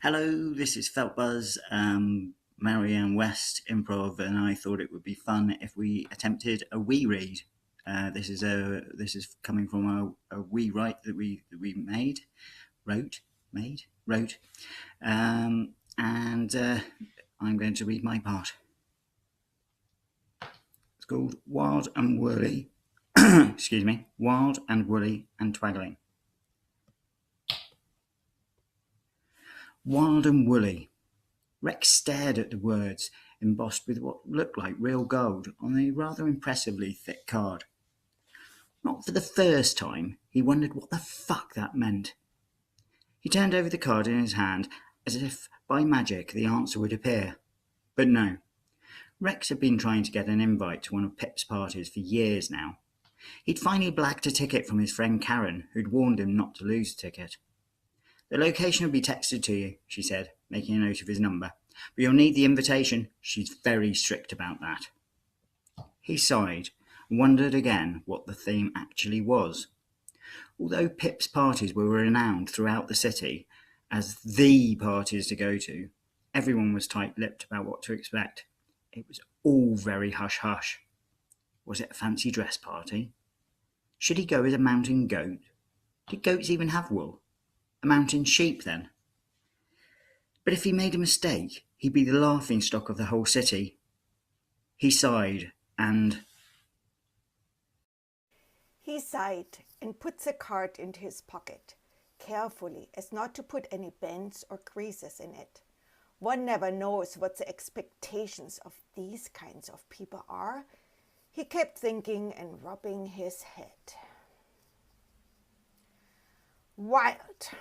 Hello, this is Felt Buzz, Marianne West Improv, and I thought it would be fun if we attempted a Weread. This is coming from a we write that we wrote, and I'm going to read my part. It's called Wild and Woolly. Excuse me, Wild and Woolly and Twaggling. Wild and woolly. Rex stared at the words, embossed with what looked like real gold, on a rather impressively thick card. Not for the first time, he wondered what the fuck that meant. He turned over the card in his hand, as if by magic the answer would appear. But no. Rex had been trying to get an invite to one of Pip's parties for years now. He'd finally blacked a ticket from his friend Karen, who'd warned him not to lose the ticket. The location will be texted to you, she said, making a note of his number. But you'll need the invitation. She's very strict about that. He sighed and wondered again what the theme actually was. Although Pip's parties were renowned throughout the city as the parties to go to, everyone was tight-lipped about what to expect. It was all very hush-hush. Was it a fancy dress party? Should he go as a mountain goat? Did goats even have wool? A mountain sheep, then? But if he made a mistake, he'd be the laughingstock of the whole city. He sighed and put the card into his pocket, carefully as not to put any bends or creases in it. One never knows what the expectations of these kinds of people are, he kept thinking and rubbing his head. Wild.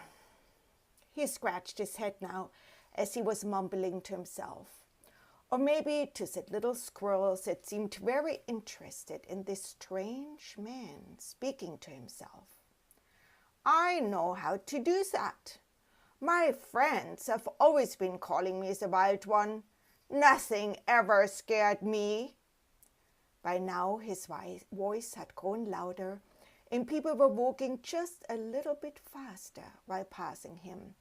He scratched his head now as he was mumbling to himself. Or maybe to the little squirrels that seemed very interested in this strange man speaking to himself. I know how to do that. My friends have always been calling me the wild one. Nothing ever scared me. By now his voice had grown louder, and people were walking just a little bit faster while passing him.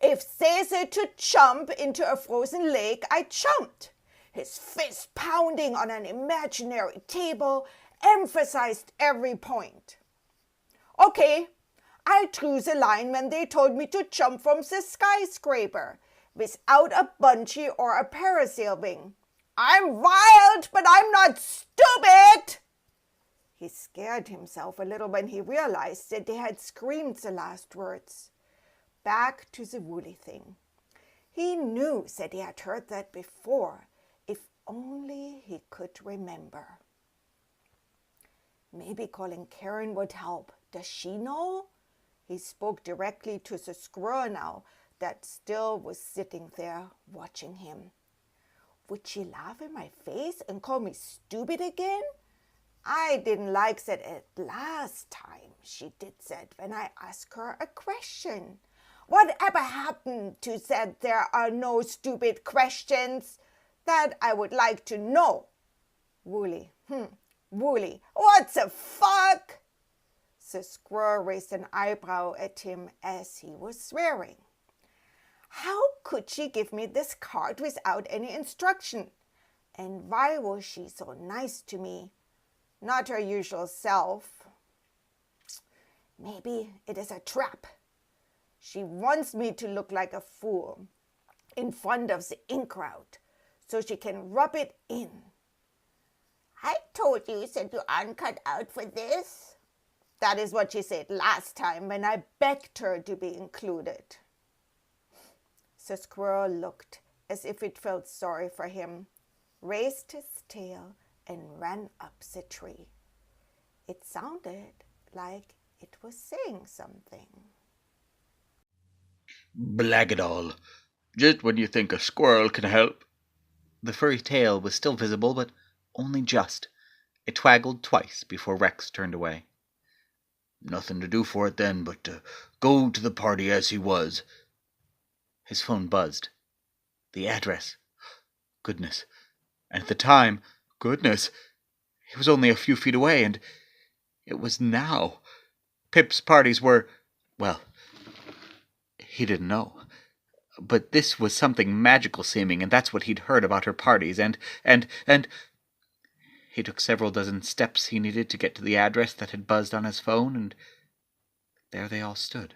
If they said to jump into a frozen lake, I jumped. His fist pounding on an imaginary table emphasized every point. Okay, I drew the line when they told me to jump from the skyscraper without a bungee or a parasail wing. I'm wild, but I'm not stupid. He scared himself a little when he realized that they had screamed the last words. Back to the woolly thing. He knew that he had heard that before, if only he could remember. Maybe calling Karen would help. Does she know? He spoke directly to the squirrel now that still was sitting there watching him. Would she laugh in my face and call me stupid again? I didn't like that at last time she did that when I asked her a question. Whatever happened to that there are no stupid questions? That I would like to know. Woolly, Woolly, what the fuck? The squirrel raised an eyebrow at him as he was swearing. How could she give me this card without any instruction? And why was she so nice to me? Not her usual self. Maybe it is a trap. She wants me to look like a fool in front of the in crowd so she can rub it in. I told you that you aren't cut out for this. That is what she said last time when I begged her to be included. The squirrel looked as if it felt sorry for him, raised his tail and ran up the tree. It sounded like it was saying something. Blag it all. Just when you think a squirrel can help. The furry tail was still visible, but only just. It twaggled twice before Rex turned away. Nothing to do for it then but to go to the party as he was. His phone buzzed. The address. Goodness. And at the time, goodness, he was only a few feet away, and it was now. Pip's parties were, well, he didn't know. But this was something magical seeming, and that's what he'd heard about her parties, and he took several dozen steps he needed to get to the address that had buzzed on his phone, and there they all stood.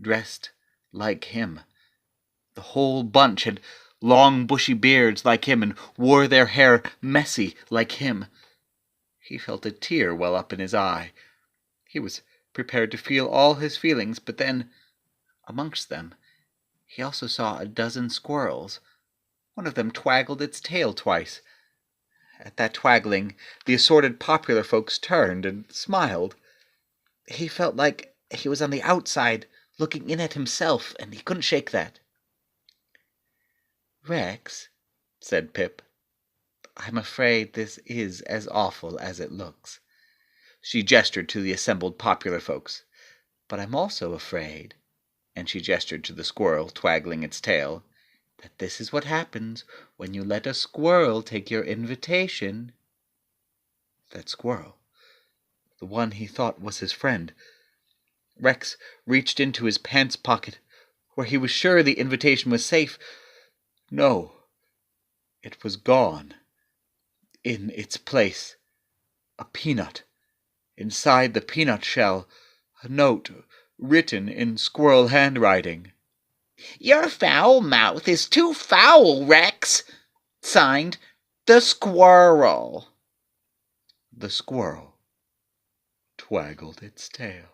Dressed like him. The whole bunch had long bushy beards like him and wore their hair messy like him. He felt a tear well up in his eye. He was prepared to feel all his feelings, but then, amongst them, he also saw a dozen squirrels. One of them twaggled its tail twice. At that twaggling, the assorted popular folks turned and smiled. He felt like he was on the outside, looking in at himself, and he couldn't shake that. "Rex," said Pip, "I'm afraid this is as awful as it looks." She gestured to the assembled popular folks. "But I'm also afraid," and she gestured to the squirrel twaggling its tail, "that this is what happens when you let a squirrel take your invitation." That squirrel, the one he thought was his friend. Rex reached into his pants pocket, where he was sure the invitation was safe. No, it was gone. In its place, a peanut. Inside the peanut shell, a note written in squirrel handwriting. "Your foul mouth is too foul, Rex. Signed, the Squirrel." The squirrel twaggled its tail.